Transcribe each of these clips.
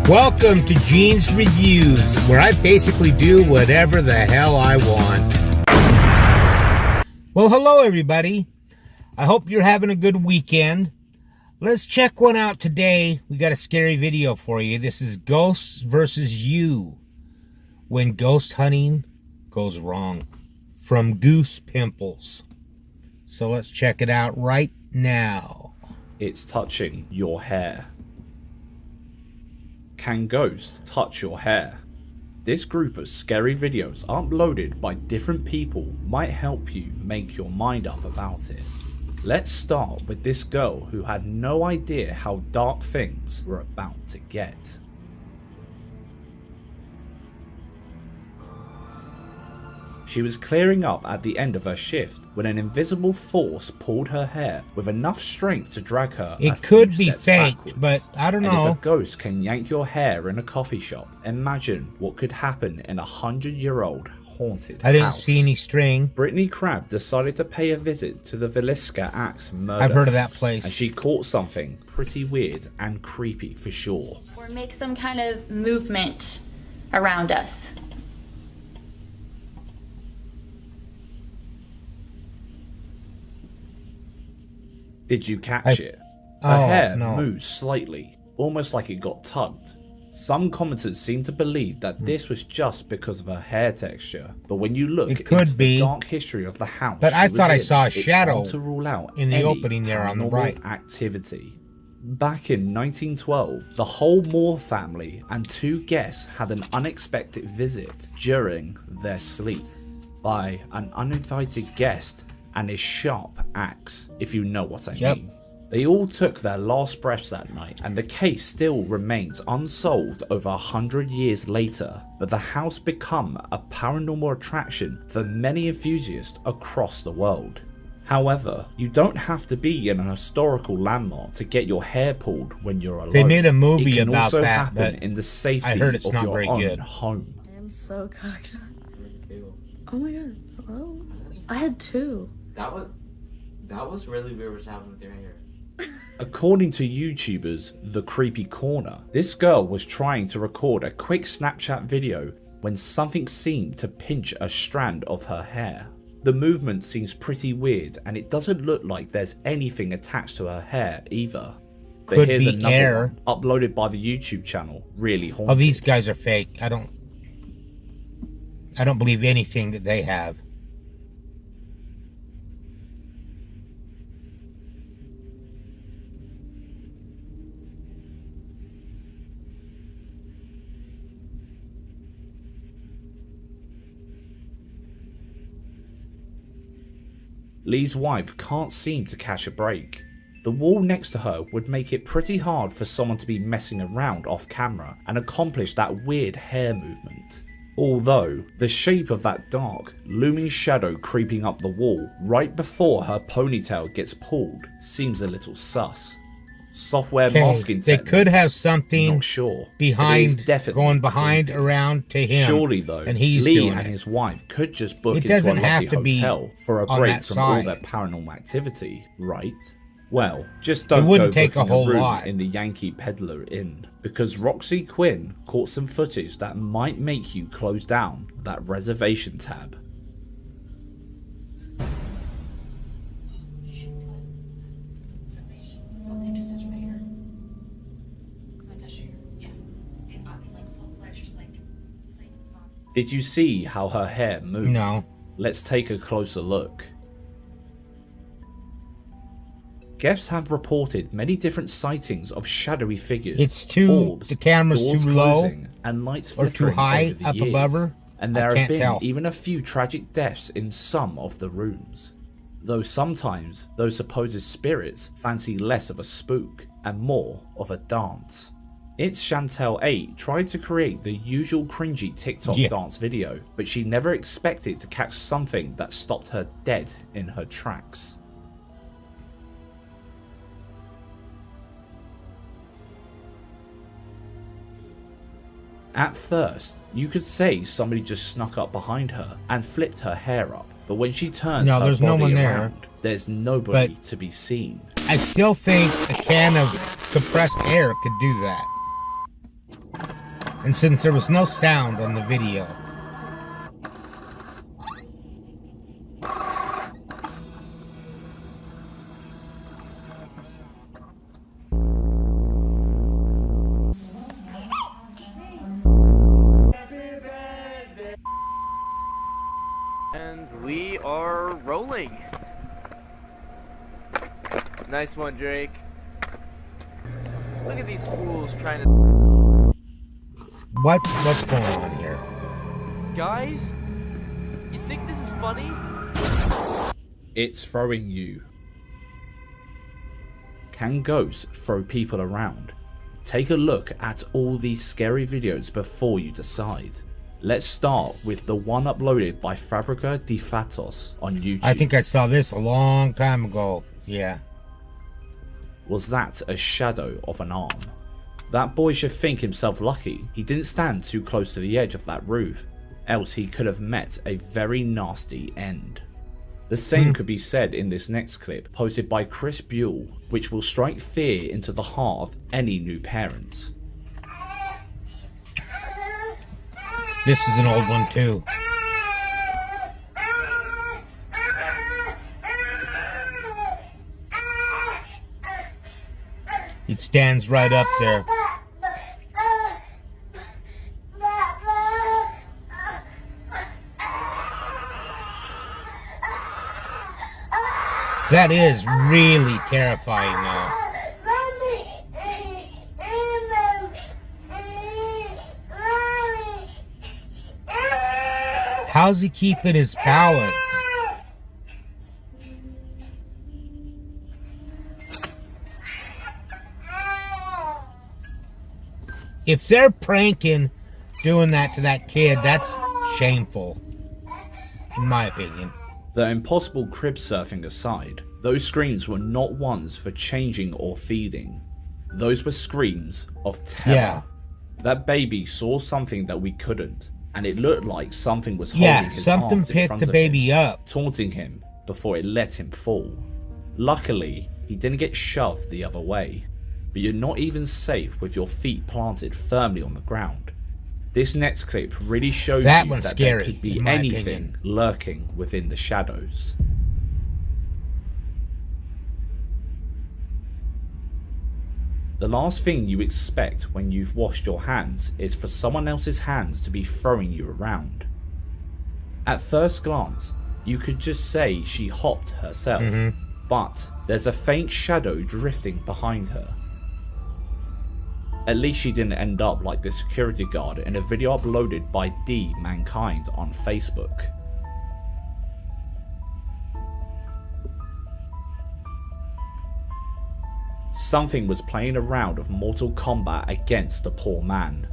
Welcome to Gene's Reviews, where I basically do whatever the hell I want. Well, hello everybody. I hope you're having a good weekend. Let's check one out today. We got a scary video for you. This is Ghosts versus You, when ghost hunting goes wrong, from GOOSE Pimples. So let's check it out right now. It's touching your hair. Can ghosts touch your hair? This group of scary videos uploaded by different people might help you make your mind up about it. Let's start with this girl who had no idea how dark things were about to get. She was clearing up at the end of her shift when an invisible force pulled her hair with enough strength to drag her It could be faked, but I don't know. And if a ghost can yank your hair in a coffee shop, imagine what could happen in a 100-year-old haunted house. I didn't see any string. Brittany Crabb decided to pay a visit to the Villisca Axe murder I've heard of house, that place. and she caught something pretty weird and creepy for sure. Or make some kind of movement around us. Did you catch it? Her hair no. moved slightly, almost like it got tugged. Some commenters seem to believe that this was just because of her hair texture, but when you look into the dark history of the house, but I thought I saw a shadow to rule out in the opening there on the right. Activity. Back in 1912, the whole Moore family and two guests had an unexpected visit during their sleep by an uninvited guest and his sharp axe, if you know what I mean. They all took their last breaths that night, and the case still remains unsolved over 100 years later, but the house became a paranormal attraction for many enthusiasts across the world. However, you don't have to be in a historical landmark to get your hair pulled when you're alone. They made a movie it can about also that, happen but in the safety I heard it's of not your very own good. home. I am so cocked. Oh my god, hello? I had two. That was really weird what's happening with your hair. According to YouTubers The Creepy Corner, this girl was trying to record a quick Snapchat video when something seemed to pinch a strand of her hair. The movement seems pretty weird, and it doesn't look like there's anything attached to her hair either. But Could here's be another air. one, uploaded by the YouTube channel Really Haunted. Oh, these guys are fake. I don't believe anything that they have. Lee's wife can't seem to catch a break. The wall next to her would make it pretty hard for someone to be messing around off camera and accomplish that weird hair movement. Although, the shape of that dark, looming shadow creeping up the wall right before her ponytail gets pulled seems a little sus. Software masking they techniques, could have something not sure, behind, going behind, creepy. around to him. Surely though, and he's Lee doing and it. his wife could just book It into a doesn't have lovely to be hotel for a on break that from all side. their paranormal activity, right? Well, just don't wouldn't go take a booking whole room lot. in the Yankee Peddler Inn, because Roxy Quinn caught some footage that might make you close down that reservation tab. Something just touched my hair. Something touched your hair. Yeah. It got me like full-fledged, like. Did you see how her hair moved? No. Let's take a closer look. Guests have reported many different sightings of shadowy figures, It's too- orbs, the camera's doors too low closing, and lights or too flickering high over the up years. above her. And I there have can't been tell. even a few tragic deaths in some of the rooms. Though sometimes those supposed spirits fancy less of a spook and more of a dance. It's Chantel 8 tried to create the usual cringy TikTok dance video, but she never expected to catch something that stopped her dead in her tracks. At first, you could say somebody just snuck up behind her and flipped her hair up, but when she turns her there's body no one there. around, there's nobody But- to be seen. I still think a can of compressed air could do that. And since there was no sound on the video, And we are rolling. Nice one, Drake. Look at these fools trying to... what's going on here? Guys? You think this is funny? It's throwing you. Can ghosts throw people around? Take a look at all these scary videos before you decide. Let's start with the one uploaded by Fabrica de Fatos on YouTube. I think I saw this a long time ago. Yeah. Was that a shadow of an arm? That boy should think himself lucky he didn't stand too close to the edge of that roof, else he could have met a very nasty end. The same could be said in this next clip posted by Chris Buell, which will strike fear into the heart of any new parent. This is an old one too. It stands right up there. That is really terrifying now. How's he keeping his balance? If they're pranking, doing that to that kid, that's shameful, in my opinion. The impossible crib surfing aside, those screams were not ones for changing or feeding. Those were screams of terror. Yeah. That baby saw something that we couldn't, and it looked like something was holding Yeah, his something arms in picked front the of baby him, up. taunting him before it let him fall. Luckily, he didn't get shoved the other way, but you're not even safe with your feet planted firmly on the ground. This next clip really shows That you one's that scary, there could be in my anything opinion. lurking within the shadows. The last thing you expect when you've washed your hands is for someone else's hands to be throwing you around. At first glance, you could just say she hopped herself, but there's a faint shadow drifting behind her. At least she didn't end up like the security guard in a video uploaded by D Mankind on Facebook. Something was playing a round of Mortal Kombat against a poor man.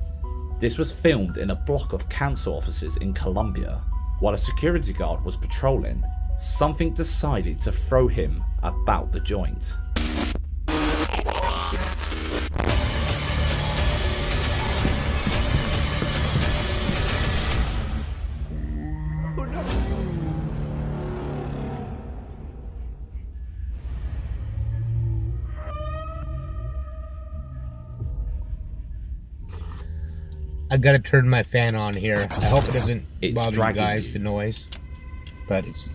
This was filmed in a block of council offices in Colombia. While a security guard was patrolling, something decided to throw him about the joint. I gotta turn my fan on here. I hope it doesn't It's bother you dragging guys, you. the noise. But it's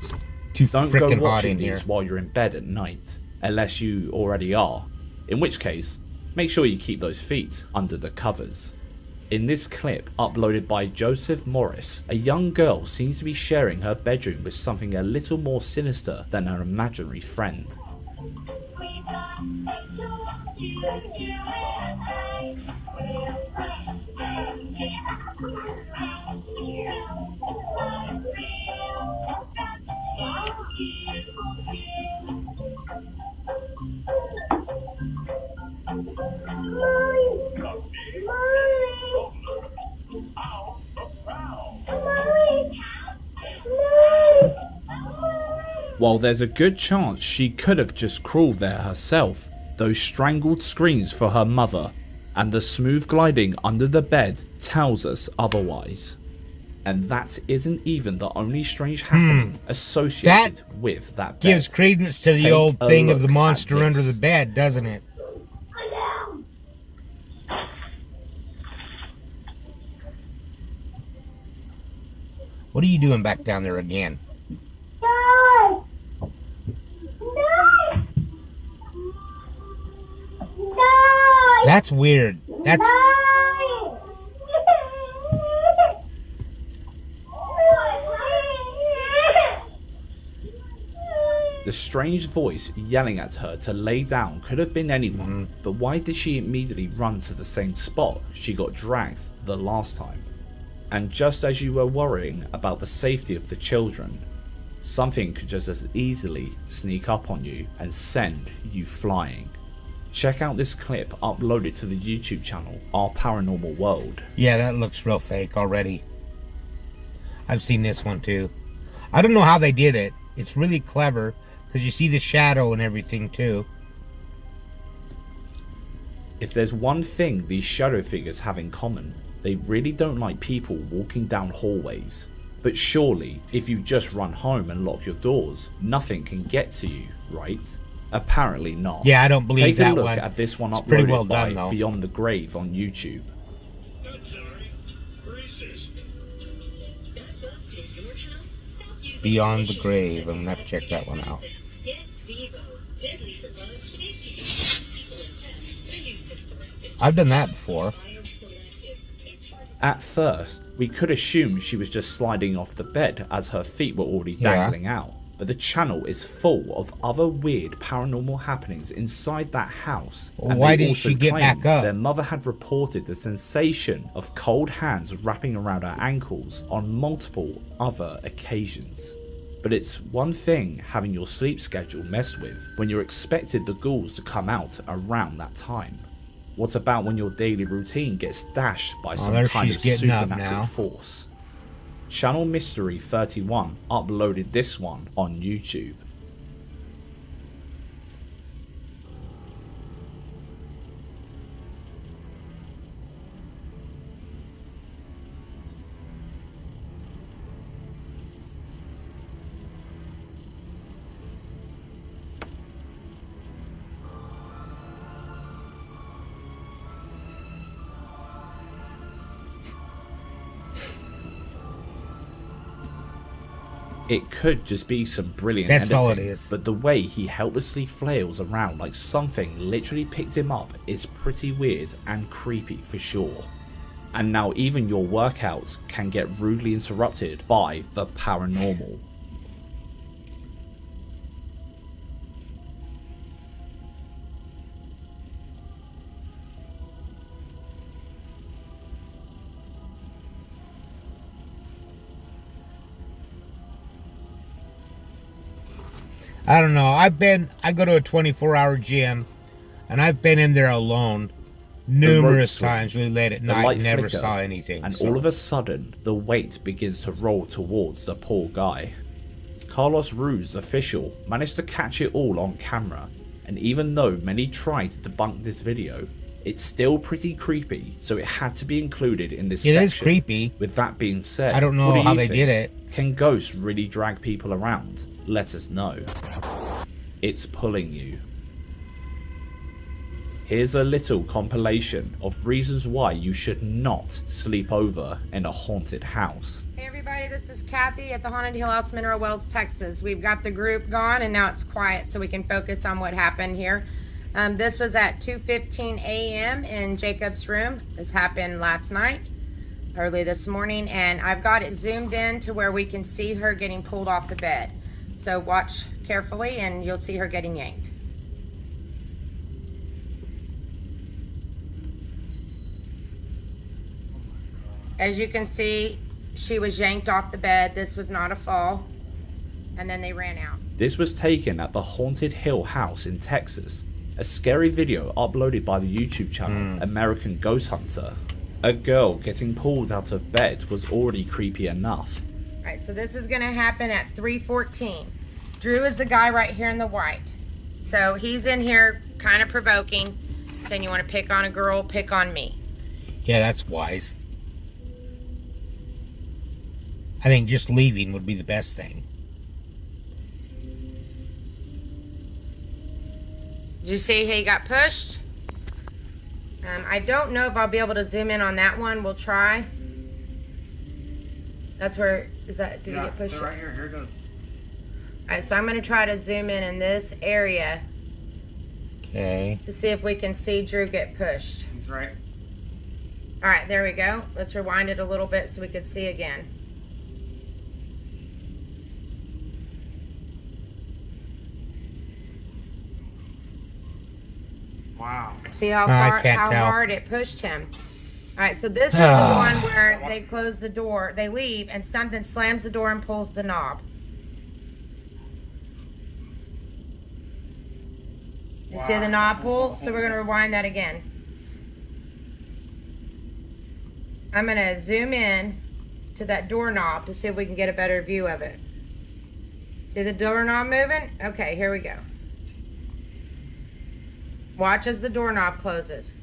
too Don't go freaking hot watching in here. these while you're in bed at night, unless you already are, in which case, make sure you keep those feet under the covers. In this clip, uploaded by Joseph Morris, a young girl seems to be sharing her bedroom with something a little more sinister than her imaginary friend. While there's a good chance she could have just crawled there herself, those strangled screams for her mother and the smooth gliding under the bed tells us otherwise. And that isn't even the only strange happening associated with that bed. Gives credence to the Take old a thing of the look monster at under this. the bed, doesn't it? What are you doing back down there again? That's weird. That's... The strange voice yelling at her to lay down could have been anyone, but why did she immediately run to the same spot she got dragged the last time? And just as you were worrying about the safety of the children, something could just as easily sneak up on you and send you flying. Check out this clip uploaded to the YouTube channel, Our Paranormal World. Yeah, that looks real fake already. I've seen this one too. I don't know how they did it. It's really clever because you see the shadow and everything too. If there's one thing these shadow figures have in common, they really don't like people walking down hallways. But surely, if you just run home and lock your doors, nothing can get to you, right? Apparently not. Yeah, I don't believe that one. Take a look at this one It's pretty uploaded well by done, though. Beyond the Grave on YouTube. Beyond the Grave. I'm gonna have to check that one out. I've done that before. At first, we could assume she was just sliding off the bed as her feet were already dangling out, but the channel is full of other weird paranormal happenings inside that house. Well, and why they didn't also she get claim back up? Their mother had reported the sensation of cold hands wrapping around her ankles on multiple other occasions. But it's one thing having your sleep schedule messed with when you're expected the ghouls to come out around that time. What about when your daily routine gets dashed by some there kind of she's getting up supernatural now. force? Channel Mystery 31 uploaded this one on YouTube. It could just be some brilliant That's editing, all it is. but the way he helplessly flails around like something literally picked him up is pretty weird and creepy for sure. And now even your workouts can get rudely interrupted by the paranormal. I don't know. I go to a 24-hour gym, and I've been in there alone numerous swing, times really late at the night light and never flicker, saw anything. And so. all of a sudden, the weight begins to roll towards the poor guy. Carlos Ruiz, official, managed to catch it all on camera, and even though many tried to debunk this video, it's still pretty creepy, so it had to be included in this section. It is creepy. With that being said, I don't know what do how you they think? did it. Can ghosts really drag people around? Let us know. It's pulling you. Here's a little compilation of reasons why you should not sleep over in a haunted house. Hey everybody, this is Kathy at the Haunted Hill House, Mineral Wells, Texas. We've got the group gone and now it's quiet so we can focus on what happened here. This was at 2:15 a.m. in Jacob's room. This happened last night, early this morning, and I've got it zoomed in to where we can see her getting pulled off the bed. So watch carefully and you'll see her getting yanked. As you can see, she was yanked off the bed. This was not a fall. And then they ran out. This was taken at the Haunted Hill House in Texas. A scary video uploaded by the YouTube channel American Ghost Hunter. A girl getting pulled out of bed was already creepy enough. Alright, so this is going to happen at 3:14. Drew is the guy right here in the white. So he's in here kind of provoking, saying you want to pick on a girl, pick on me. Yeah, that's wise. I think just leaving would be the best thing. Did you see he got pushed? I don't know if I'll be able to zoom in on that one. We'll try. That's where, is that, did you get pushed? So right here it goes. Alright, so I'm going to try to zoom in this area Okay. to see if we can see Drew get pushed. He's right. Alright, there we go. Let's rewind it a little bit so we could see again. Wow. See how I far, can't how tell. hard it pushed him. Alright, so this is the one where they close the door, they leave, and something slams the door and pulls the knob. You see the knob pull? So we're going to rewind that again. I'm going to zoom in to that doorknob to see if we can get a better view of it. See the doorknob moving? Okay, here we go. Watch as the doorknob closes.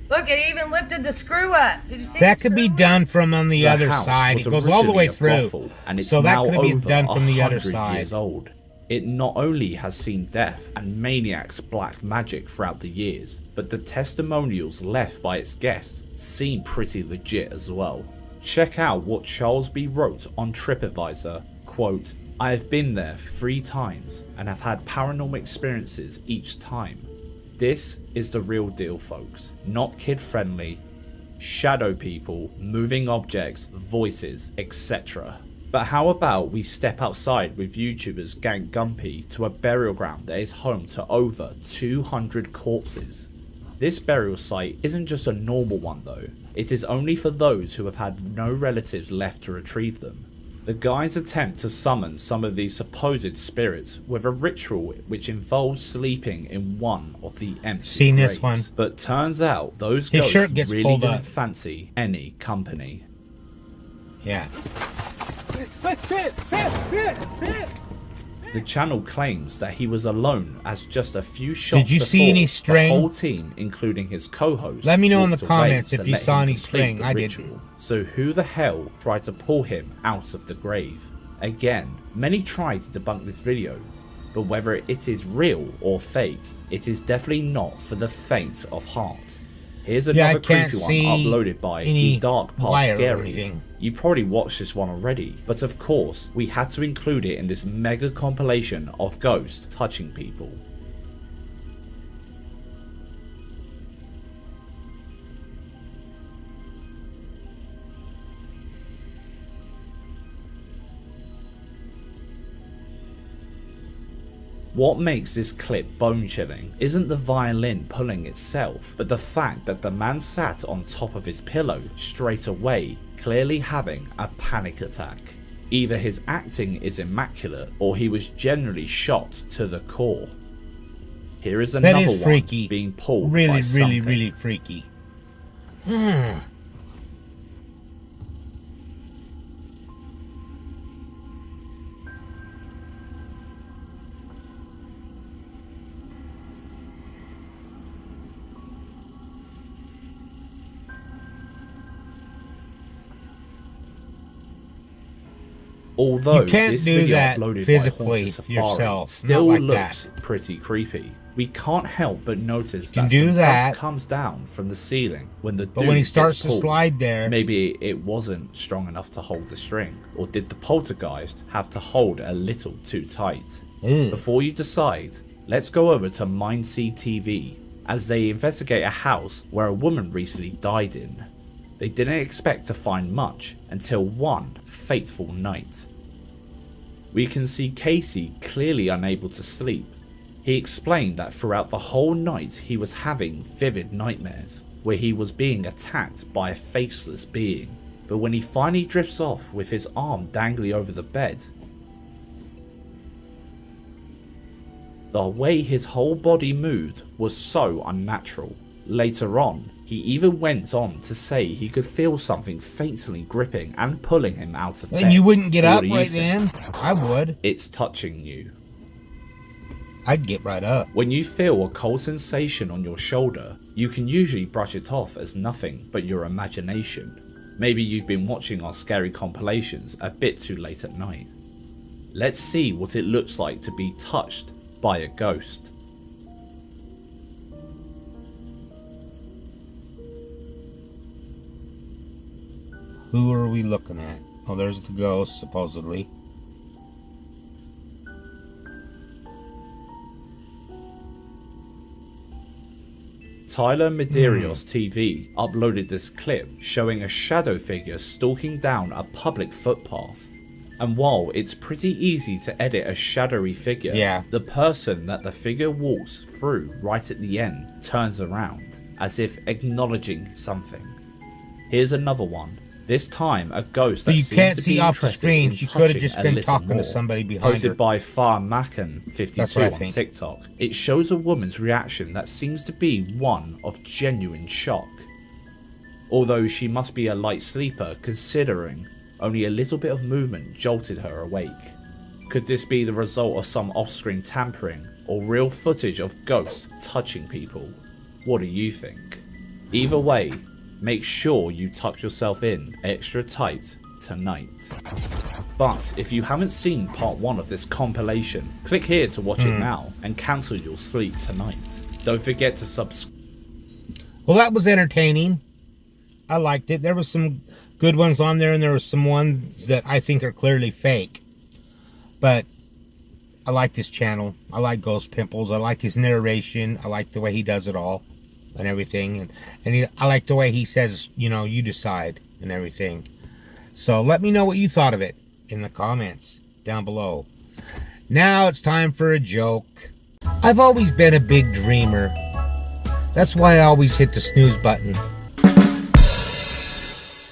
Look, it even lifted the screw up. Did you see That the could be screw done from on the other house side. was It goes all the way originally a through. brothel, and it's So that now could be over done from the other 100 side. years old. It not only has seen death and maniacs' black magic throughout the years, but the testimonials left by its guests seem pretty legit as well. Check out what Charles B. wrote on TripAdvisor, quote, "I have been there 3 times and have had paranormal experiences each time. This is the real deal, folks, not kid friendly, shadow people, moving objects, voices, etc." But how about we step outside with YouTubers Gank Gumpy to a burial ground that is home to over 200 corpses. This burial site isn't just a normal one though, it is only for those who have had no relatives left to retrieve them. The guys attempt to summon some of these supposed spirits with a ritual which involves sleeping in one of the empty Seen graves. this one. But turns out those His ghosts shirt gets really pulled didn't up. fancy any company. Yeah. The channel claims that he was alone as just a few shots Did you see before, any string? the whole team, including his co-host, Let me know in the walked away comments to if you let saw him any complete string. the I ritual. didn't. So who the hell tried to pull him out of the grave? Again, many tried to debunk this video, but whether it is real or fake, it is definitely not for the faint of heart. Here's Yeah, I another can't creepy one see uploaded by any The Dark Part wire or Scary. anything. You probably watched this one already, but of course, we had to include it in this mega compilation of ghosts touching people. What makes this clip bone-chilling isn't the violin pulling itself, but the fact that the man sat on top of his pillow straight away, clearly having a panic attack. Either his acting is immaculate, or he was generally shot to the core. Here is That another is freaky. one being pulled by Really, something. really freaky. Although You can't this do video that uploaded physically by Haunted Safari yourself, still not like looks pretty creepy, we can't help but notice can that do some that, dust comes down from the ceiling when the But when he dude starts gets to pulled. slide there, Maybe it wasn't strong enough to hold the string, or did the poltergeist have to hold a little too tight? Ugh. Before you decide, let's go over to Mindsea TV as they investigate a house where a woman recently died in. They didn't expect to find much until one fateful night. We can see Casey clearly unable to sleep. He explained that throughout the whole night he was having vivid nightmares, where he was being attacked by a faceless being, but when he finally drifts off with his arm dangling over the bed, the way his whole body moved was so unnatural. Later on, he even went on to say he could feel something faintly gripping and pulling him out of bed. And you wouldn't get What up do you right think? then? I would. It's touching you. I'd get right up. When you feel a cold sensation on your shoulder, you can usually brush it off as nothing but your imagination. Maybe you've been watching our scary compilations a bit too late at night. Let's see what it looks like to be touched by a ghost. Who are we looking at? Oh, there's the ghost, supposedly. Tyler Medeiros TV uploaded this clip showing a shadow figure stalking down a public footpath. And while it's pretty easy to edit a shadowy figure, the person that the figure walks through right at the end turns around, as if acknowledging something. Here's another one. This time, a ghost that you seems can't to see be off the interested screen. in She could have touching just a been little talking to more. somebody behind Posted her. by FarMacken52 on TikTok. It shows a woman's reaction that seems to be one of genuine shock. Although she must be a light sleeper, considering only a little bit of movement jolted her awake. Could this be the result of some off-screen tampering or real footage of ghosts touching people? What do you think? Either way, make sure you tuck yourself in extra tight tonight. But if you haven't seen part 1 of this compilation, click here to watch it now and cancel your sleep tonight. Don't forget to subscribe. Well, that was entertaining. I liked it. There was some good ones on there, and there was some ones that I think are clearly fake. But I like this channel. I like Ghost Pimples. I like his narration. I like the way he does it all and everything. And I like the way he says, you know, you decide and everything. So let me know what you thought of it in the comments down below. Now it's time for a joke. I've always been a big dreamer. That's why I always hit the snooze button.